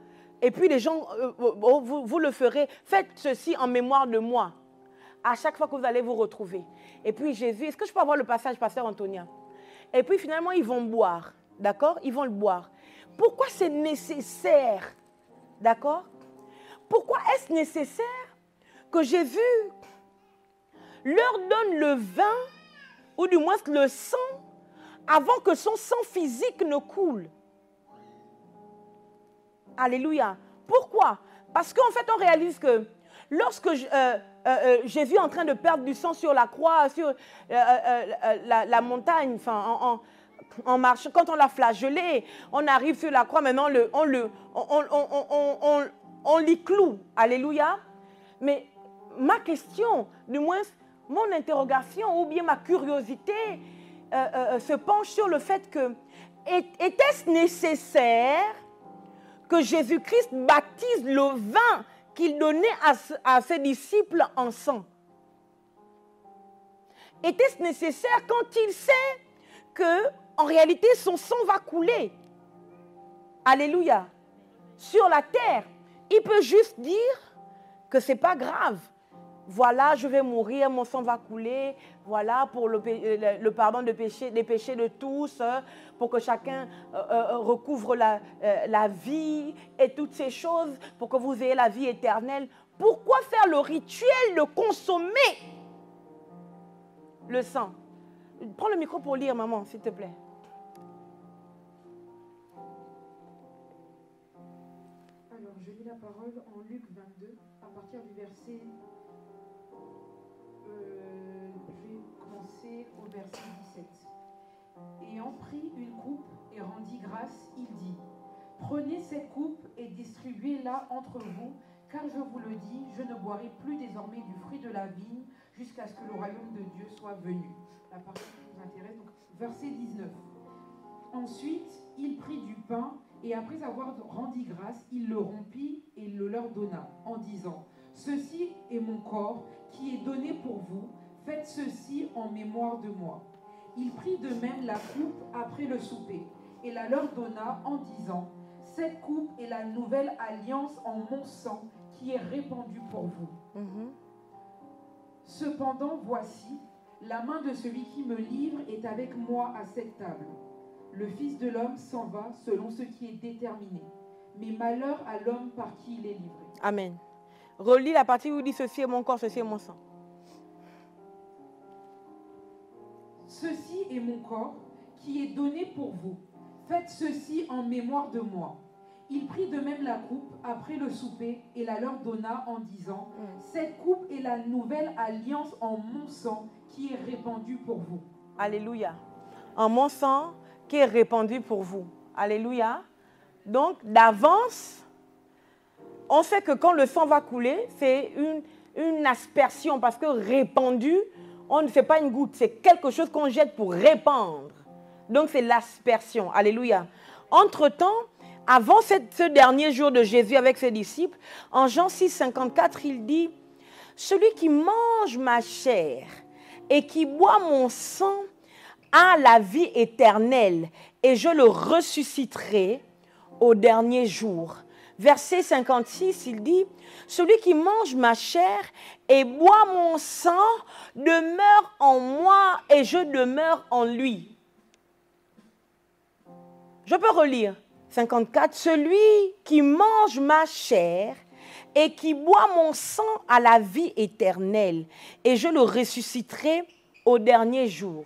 Et puis les gens, vous le ferez. Faites ceci en mémoire de moi. À chaque fois que vous allez vous retrouver. Et puis Jésus, est-ce que je peux avoir le passage, pasteur Antonia? Et puis finalement, ils vont boire. D'accord? Ils vont le boire. Pourquoi c'est nécessaire? D'accord? pourquoi est-ce nécessaire que Jésus leur donne le vin, ou du moins le sang, avant que son sang physique ne coule? Alléluia. Pourquoi? Parce qu'en fait, on réalise que lorsque Jésus est en train de perdre du sang sur la croix, sur la montagne, enfin, en marchant, quand on l'a flagellé, on arrive sur la croix, maintenant on l'y cloue. Alléluia. Mais ma question, du moins mon interrogation ou bien ma curiosité se penche sur le fait que était-ce nécessaire que Jésus-Christ baptise le vin qu'il donnait à ses disciples en sang? Était-ce nécessaire quand il sait que en réalité son sang va couler? Alléluia. Sur la terre, il peut juste dire que ce n'est pas grave. Voilà, je vais mourir, mon sang va couler. Voilà, pour le pardon des péchés de tous, pour que chacun recouvre la vie et toutes ces choses, pour que vous ayez la vie éternelle. Pourquoi faire le rituel de consommer le sang? Prends le micro pour lire, maman, s'il te plaît. Alors, je lis la parole en Luc 22, à partir du verset... je vais commencer au verset 17. Ayant pris une coupe et rendit grâce, il dit: Prenez cette coupe et distribuez-la entre vous, car je vous le dis, je ne boirai plus désormais du fruit de la vigne jusqu'à ce que le royaume de Dieu soit venu. La partie qui nous intéresse, donc verset 19. Ensuite, il prit du pain et après avoir rendu grâce, il le rompit et le leur donna, en disant: Ceci est mon corps qui est donné pour vous, faites ceci en mémoire de moi. Il prit de même la coupe après le souper et la leur donna en disant: Cette coupe est la nouvelle alliance en mon sang qui est répandue pour vous. Cependant, voici, la main de celui qui me livre est avec moi à cette table. Le Fils de l'homme s'en va selon ce qui est déterminé, mais malheur à l'homme par qui il est livré. Amen. Relis la partie où il dit: Ceci est mon corps, ceci est mon sang. Ceci est mon corps qui est donné pour vous. Faites ceci en mémoire de moi. Il prit de même la coupe après le souper et la leur donna en disant: Cette coupe est la nouvelle alliance en mon sang qui est répandue pour vous. Alléluia. En mon sang qui est répandu pour vous. Alléluia. Donc, d'avance, on sait que quand le sang va couler, c'est une aspersion parce que répandu, on ne fait pas une goutte, c'est quelque chose qu'on jette pour répandre. Donc, c'est l'aspersion. Alléluia. Entre-temps, avant ce dernier jour de Jésus avec ses disciples, en Jean 6, 54, il dit: Celui qui mange ma chair et qui boit mon sang a la vie éternelle, et je le ressusciterai au dernier jour. Verset 56, il dit: Celui qui mange ma chair et boit mon sang demeure en moi et je demeure en lui. Je peux relire. 54, celui qui mange ma chair et qui boit mon sang a la vie éternelle, et je le ressusciterai au dernier jour.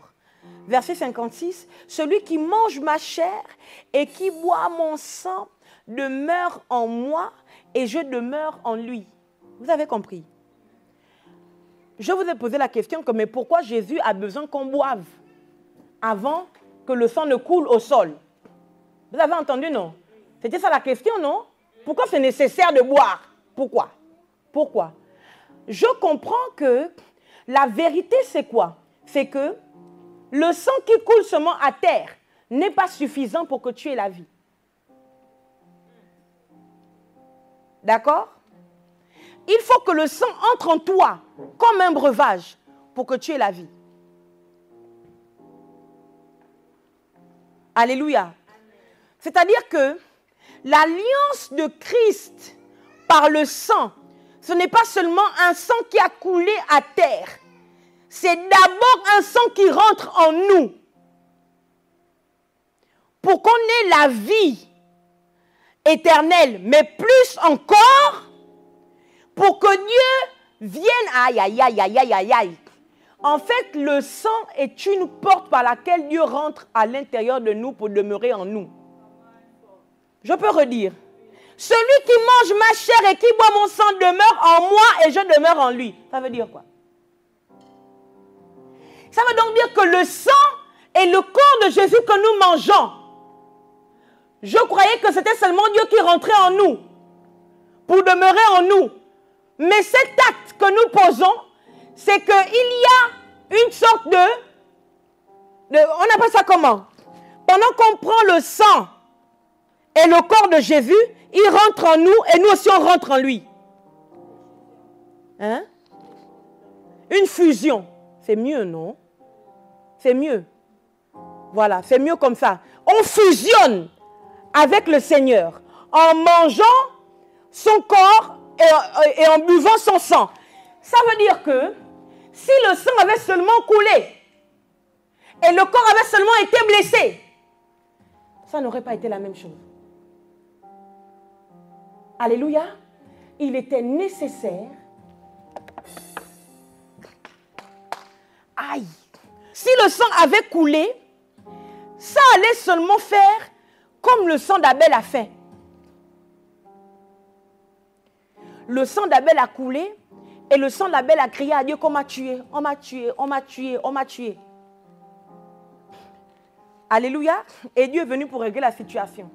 Verset 56, celui qui mange ma chair et qui boit mon sang demeure en moi et je demeure en lui. Vous avez compris? Je vous ai posé la question, mais pourquoi Jésus a besoin qu'on boive avant que le sang ne coule au sol? Vous avez entendu, non? C'était ça la question, non? Pourquoi c'est nécessaire de boire? Pourquoi? Pourquoi? Je comprends que la vérité, c'est quoi? C'est que le sang qui coule seulement à terre n'est pas suffisant pour que tu aies la vie. D'accord? Il faut que le sang entre en toi comme un breuvage pour que tu aies la vie. Alléluia. C'est-à-dire que l'alliance de Christ par le sang, ce n'est pas seulement un sang qui a coulé à terre. C'est d'abord un sang qui rentre en nous pour qu'on ait la vie éternelle, mais plus encore pour que Dieu vienne. Aïe, aïe, aïe, aïe, aïe, aïe, aïe. En fait, le sang est une porte par laquelle Dieu rentre à l'intérieur de nous pour demeurer en nous. Je peux redire. Celui qui mange ma chair et qui boit mon sang demeure en moi et je demeure en lui. Ça veut dire quoi? Ça veut donc dire que le sang est le corps de Jésus que nous mangeons. Je croyais que c'était seulement Dieu qui rentrait en nous pour demeurer en nous. Mais cet acte que nous posons, c'est qu'il y a une sorte de... On appelle ça comment? Pendant qu'on prend le sang et le corps de Jésus, il rentre en nous et nous aussi on rentre en lui. Hein? Une fusion. C'est mieux, non? C'est mieux. Voilà, c'est mieux comme ça. On fusionne avec le Seigneur en mangeant son corps et en buvant son sang. Ça veut dire que si le sang avait seulement coulé et le corps avait seulement été blessé, ça n'aurait pas été la même chose. Alléluia. Il était nécessaire. Aïe. Si le sang avait coulé, ça allait seulement faire comme le sang d'Abel a fait. Le sang d'Abel a coulé et le sang d'Abel a crié à Dieu qu'on m'a tué, on m'a tué, on m'a tué, on m'a tué. Alléluia. Et Dieu est venu pour régler la situation.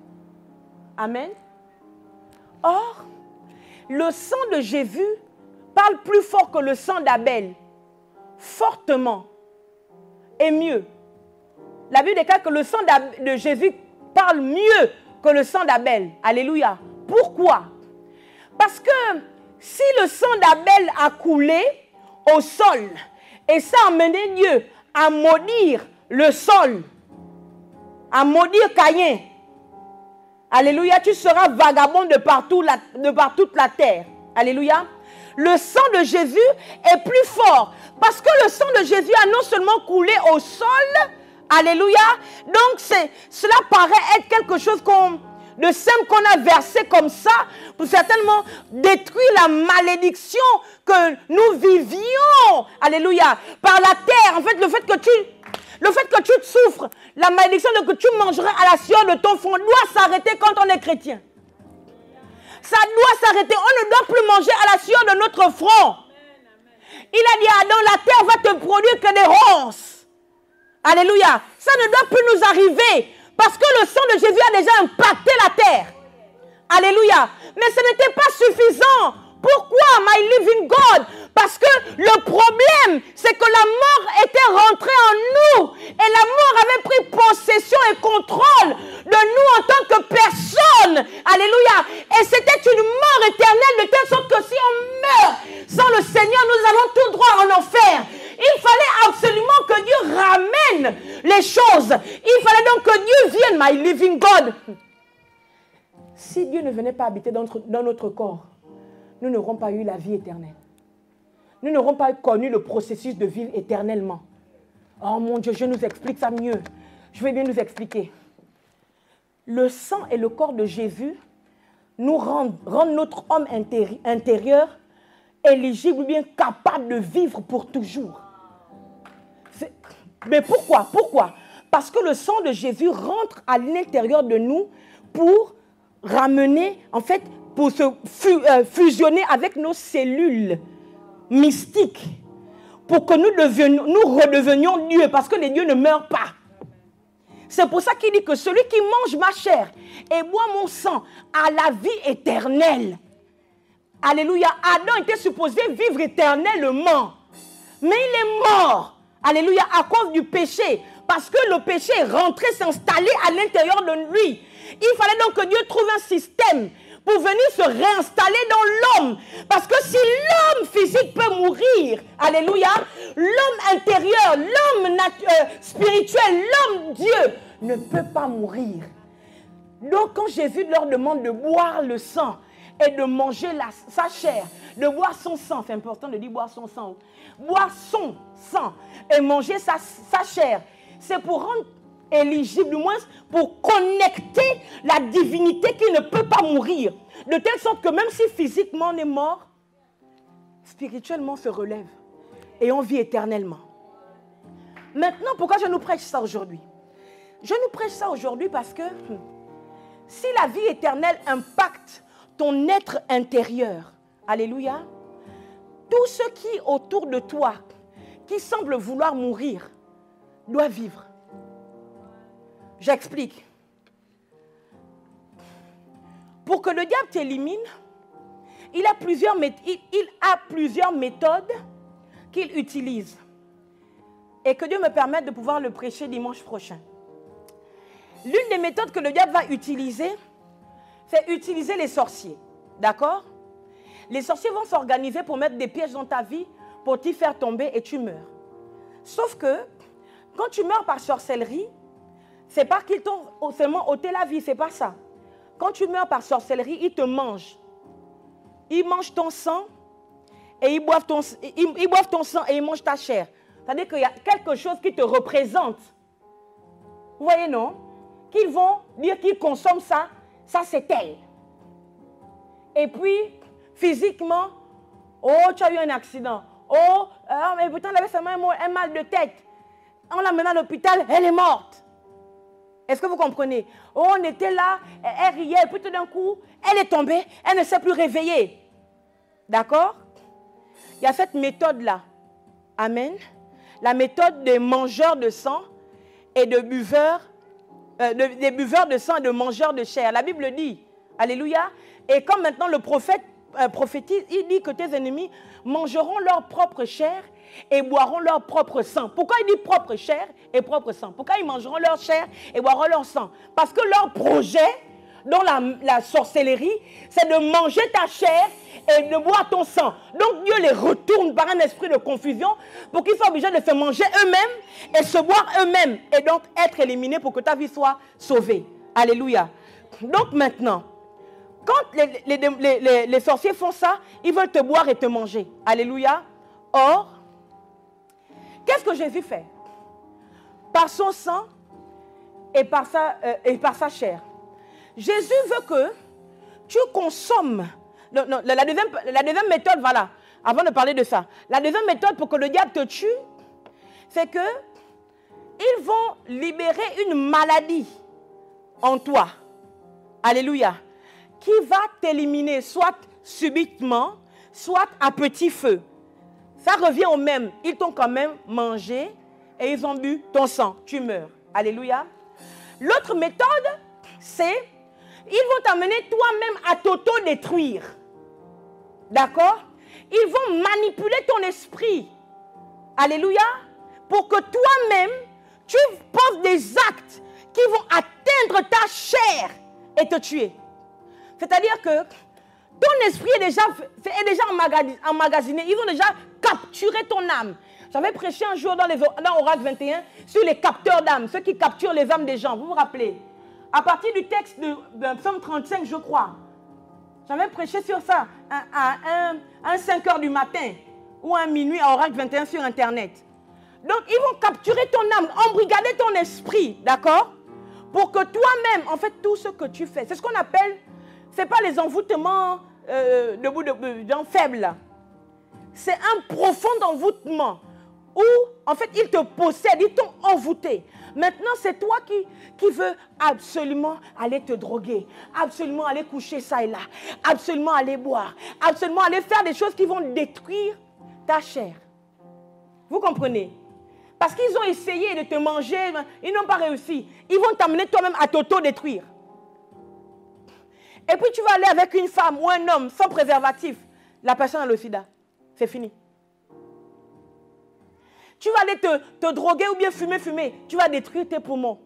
Amen. Or, le sang de Jésus parle plus fort que le sang d'Abel. Fortement. Et mieux. La Bible déclare que le sang de Jésus parle mieux que le sang d'Abel. Alléluia. Pourquoi? Parce que si le sang d'Abel a coulé au sol et ça a amené Dieu à maudire le sol, à maudire Caïn, alléluia, tu seras vagabond de par toute la terre. Alléluia. Le sang de Jésus est plus fort parce que le sang de Jésus a non seulement coulé au sol, alléluia, donc cela paraît être quelque chose de simple qu'on a versé comme ça pour certainement détruire la malédiction que nous vivions, alléluia, par la terre. En fait, le fait que tu souffres, la malédiction que tu mangeras à la sueur de ton front doit s'arrêter quand on est chrétien. Ça doit s'arrêter. On ne doit plus manger à la sueur de notre front. Il a dit à Adam, la terre va te produire que des ronces. Alléluia. Ça ne doit plus nous arriver parce que le sang de Jésus a déjà impacté la terre. Alléluia. Mais ce n'était pas suffisant. Pourquoi, my living God? Parce que le problème, c'est que la mort était rentrée en nous. Et la mort avait pris possession et contrôle de nous en tant que personne. Alléluia. Et c'était une mort éternelle de telle sorte que si on meurt sans le Seigneur, nous allons tout droit en enfer. Il fallait absolument que Dieu ramène les choses. Il fallait donc que Dieu vienne, my living God. Si Dieu ne venait pas habiter dans notre corps, nous n'aurons pas eu la vie éternelle. Nous n'aurons pas connu le processus de vivre éternellement. Oh mon Dieu, je nous explique ça mieux. Je vais bien nous expliquer. Le sang et le corps de Jésus nous rendent notre homme intérieur éligible ou bien capable de vivre pour toujours. Mais pourquoi? Pourquoi? Parce que le sang de Jésus rentre à l'intérieur de nous pour ramener, en fait, pour se fusionner avec nos cellules mystiques, pour que nous redevenions Dieu, parce que les dieux ne meurent pas. C'est pour ça qu'il dit que celui qui mange ma chair et boit mon sang a la vie éternelle. Alléluia. Adam était supposé vivre éternellement, mais il est mort. Alléluia, à cause du péché, parce que le péché est rentré s'installer à l'intérieur de lui. Il fallait donc que Dieu trouve un système pour venir se réinstaller dans l'homme. Parce que si l'homme physique peut mourir, alléluia, l'homme intérieur, l'homme spirituel, l'homme Dieu ne peut pas mourir. Donc quand Jésus leur demande de boire le sang et de manger sa chair, de boire son sang, c'est important de dire boire son sang, boire son sang et manger sa chair, c'est pour rendre éligible, du moins pour connecter la divinité qui ne peut pas mourir. De telle sorte que même si physiquement on est mort, spirituellement se relève et on vit éternellement. Maintenant, pourquoi je nous prêche ça aujourd'hui? Je nous prêche ça aujourd'hui parce que si la vie éternelle impacte ton être intérieur, alléluia, tout ce qui est autour de toi, qui semble vouloir mourir, doit vivre. J'explique. Pour que le diable t'élimine, il a plusieurs méthodes qu'il utilise. Et que Dieu me permette de pouvoir le prêcher dimanche prochain. L'une des méthodes que le diable va utiliser, c'est utiliser les sorciers. D'accord? Les sorciers vont s'organiser pour mettre des pièges dans ta vie, pour t'y faire tomber et tu meurs. Sauf que, quand tu meurs par sorcellerie, c'est pas qu'ils t'ont seulement ôté la vie, c'est pas ça. Quand tu meurs par sorcellerie, ils te mangent. Ils mangent ton sang et ils boivent ton sang et ils mangent ta chair. C'est-à-dire qu'il y a quelque chose qui te représente. Vous voyez, non? Qu'ils vont dire qu'ils consomment ça, ça c'est elle. Et puis, physiquement, oh, tu as eu un accident. Oh, mais pourtant, elle avait seulement un mal de tête. On l'a menée à l'hôpital, elle est morte. Est-ce que vous comprenez? Oh, on était là, elle riait, et puis tout d'un coup, elle est tombée, elle ne s'est plus réveillée. D'accord? Il y a cette méthode-là. Amen. La méthode des mangeurs de sang et de buveurs, des buveurs de sang et de mangeurs de chair. La Bible dit, alléluia, et comme maintenant le prophète prophétise, il dit que tes ennemis mangeront leur propre chair et boiront leur propre sang. Pourquoi il dit propre chair et propre sang? Pourquoi ils mangeront leur chair et boiront leur sang? Parce que leur projet dans la sorcellerie, c'est de manger ta chair et de boire ton sang. Donc Dieu les retourne par un esprit de confusion pour qu'ils soient obligés de se manger eux-mêmes et se boire eux-mêmes et donc être éliminés pour que ta vie soit sauvée. Alléluia. Donc maintenant, quand les sorciers font ça, ils veulent te boire et te manger. Alléluia. Or, qu'est-ce que Jésus fait? Par son sang et par sa chair. Jésus veut que tu consommes. La deuxième méthode, voilà, avant de parler de ça. La deuxième méthode pour que le diable te tue, c'est que ils vont libérer une maladie en toi. Alléluia. Qui va t'éliminer, soit subitement, soit à petit feu. Ça revient au même. Ils t'ont quand même mangé et ils ont bu ton sang. Tu meurs. Alléluia. L'autre méthode, c'est ils vont t'amener toi-même à t'auto-détruire. D'accord? Ils vont manipuler ton esprit. Alléluia. Pour que toi-même, tu poses des actes qui vont atteindre ta chair et te tuer. C'est-à-dire que ton esprit est déjà emmagasiné. Ils ont déjà capturé ton âme. J'avais prêché un jour dans Oracle 21 sur les capteurs d'âme, ceux qui capturent les âmes des gens. Vous vous rappelez? À partir du texte de Psaume 35, je crois. J'avais prêché sur ça à 5 heures du matin ou à minuit à Oracle 21 sur Internet. Donc, ils vont capturer ton âme, embrigader ton esprit, d'accord? Pour que toi-même, en fait, tout ce que tu fais, c'est ce qu'on appelle, ce n'est pas les envoûtements de gens faibles. C'est un profond envoûtement où, en fait, ils te possèdent, ils t'ont envoûté. Maintenant, c'est toi qui veux absolument aller te droguer, absolument aller coucher ça et là, absolument aller boire, absolument aller faire des choses qui vont détruire ta chair. Vous comprenez? Parce qu'ils ont essayé de te manger, ils n'ont pas réussi. Ils vont t'amener toi-même à t'auto-détruire. Et puis tu vas aller avec une femme ou un homme sans préservatif. La personne a le sida. C'est fini. Tu vas aller te droguer ou bien fumer. Tu vas détruire tes poumons.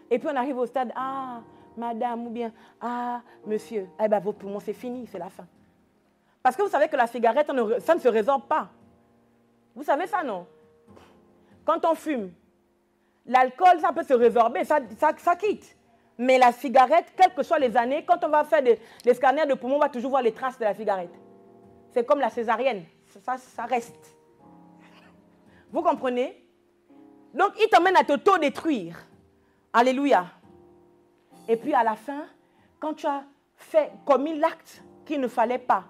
Et puis on arrive au stade, ah, madame ou bien, ah, monsieur. Eh bien, vos poumons, c'est fini, c'est la fin. Parce que vous savez que la cigarette, ça ne se résorbe pas. Vous savez ça, non? Quand on fume, l'alcool, ça peut se résorber, ça quitte. Mais la cigarette, quelles que soient les années, quand on va faire des scanners de poumons, on va toujours voir les traces de la cigarette. C'est comme la césarienne, ça reste. Vous comprenez? Donc, il t'emmène à t'auto-détruire. Alléluia. Et puis, à la fin, quand tu as commis l'acte qu'il ne fallait pas,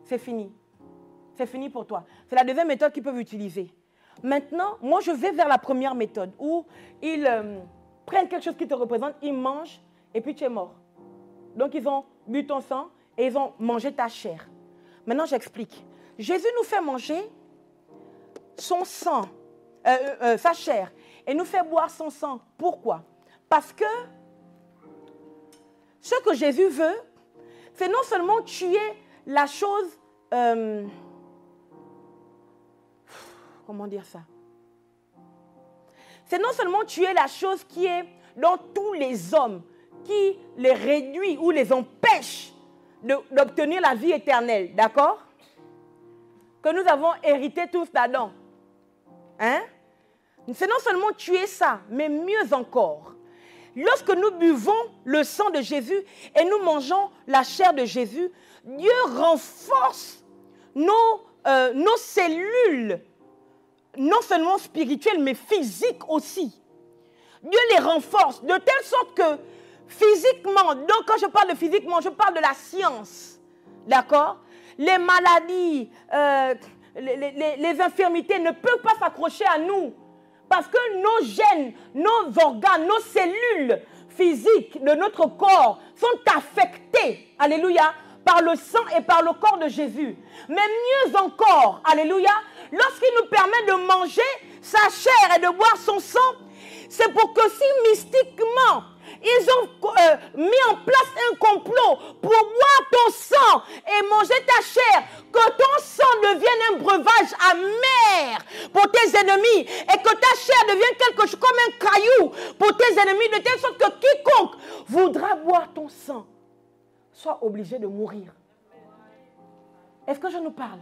c'est fini. c'est fini pour toi. C'est la deuxième méthode qu'ils peuvent utiliser. Maintenant, moi, je vais vers la première méthode où ils prennent quelque chose qui te représente, ils mangent et puis tu es mort. Donc, ils ont bu ton sang et ils ont mangé ta chair. Maintenant, j'explique. Jésus nous fait manger son sang, sa chair, et nous fait boire son sang. Pourquoi? Parce que ce que Jésus veut, c'est non seulement tuer la chose, comment dire ça? C'est non seulement tuer la chose qui est dans tous les hommes, qui les réduit ou les empêche d'obtenir la vie éternelle, d'accord? Que nous avons hérité tous d'Adam. Hein? C'est non seulement tuer ça, mais mieux encore. Lorsque nous buvons le sang de Jésus et nous mangeons la chair de Jésus, Dieu renforce nos cellules, non seulement spirituelles, mais physiques aussi. Dieu les renforce de telle sorte que physiquement, donc quand je parle de physiquement, je parle de la science, d'accord? Les maladies, les infirmités ne peuvent pas s'accrocher à nous parce que nos gènes, nos organes, nos cellules physiques de notre corps sont affectées, alléluia, par le sang et par le corps de Jésus. Mais mieux encore, alléluia, lorsqu'il nous permet de manger sa chair et de boire son sang, c'est pour que si mystiquement, ils ont mis en place un complot pour boire ton sang et manger ta chair, que ton sang devienne un breuvage amer pour tes ennemis et que ta chair devienne quelque chose comme un caillou pour tes ennemis, de telle sorte que quiconque voudra boire ton sang soit obligé de mourir. Est-ce que je nous parle?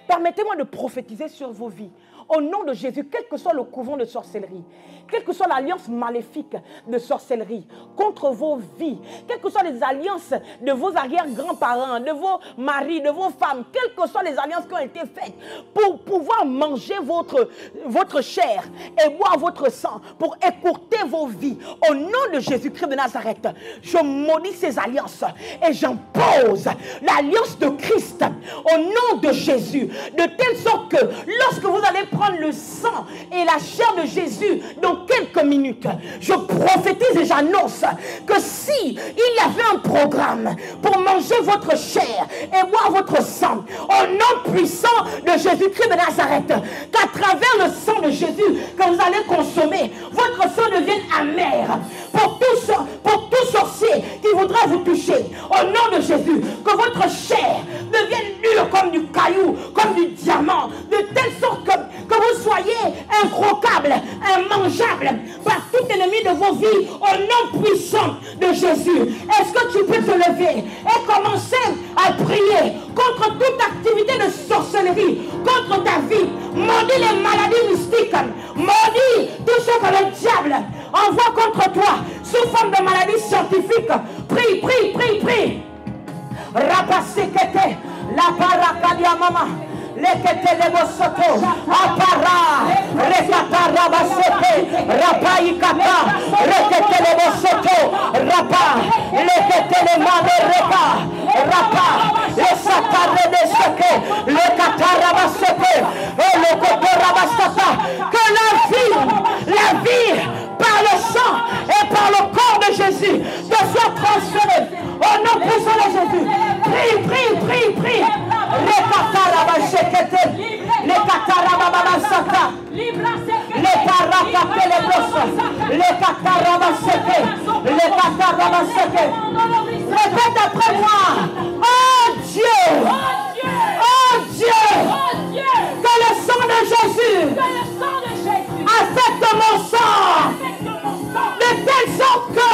Permettez-moi de prophétiser sur vos vies. Au nom de Jésus, quel que soit le couvent de sorcellerie, quelle que soit l'alliance maléfique de sorcellerie contre vos vies, quelles que soient les alliances de vos arrière-grands-parents, de vos maris, de vos femmes, quelles que soient les alliances qui ont été faites pour pouvoir manger votre chair et boire votre sang, pour écourter vos vies, au nom de Jésus-Christ de Nazareth, je maudis ces alliances et j'impose l'alliance de Christ au nom de Jésus, de telle sorte que lorsque vous allez prendre le sang et la chair de Jésus dans quelques minutes, je prophétise et j'annonce que si il y avait un programme pour manger votre chair et boire votre sang, au nom puissant de Jésus-Christ de Nazareth, qu'à travers le sang de Jésus que vous allez consommer, votre sang devienne amer pour tout sorcier qui voudra vous toucher, au nom de Jésus, que votre chair devienne dure comme du caillou, comme du diamant, de telle sorte que vous soyez incroquable, immangeable par tout ennemi de vos vies, au nom puissant de Jésus. Est-ce que tu peux te lever et commencer à prier contre toute activité de sorcellerie, contre ta vie? Maudis les maladies mystiques, maudis tout ce que le diable envoie contre toi sous forme de maladies scientifiques. Prie, prie, prie, prie. Rapasekete, la parakadia mama. Lekete lebosoto, apara, rekatara basete, rapa ikata, rekete lebosoto, rapa, lekete le mane reka, rapa, le satare de seke, lekatara basete, et le kotora basata, que la vie, par le sang et par le corps de Jésus, te soit transférée au nom puissant de Jésus. Prie, prie, prie, prie. Les katarabashekete, les katarababasaka, les parakate les bosses, les katarabaseke, les katarabaseke. Répète après moi. Oh Dieu, oh Dieu, que le sang de Jésus affecte mon sang, de telle sorte que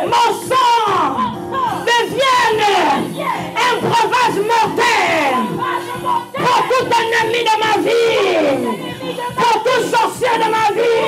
mon sang devienne un breuvage mortel pour tout ennemi de ma vie, pour tout sorcier de ma vie,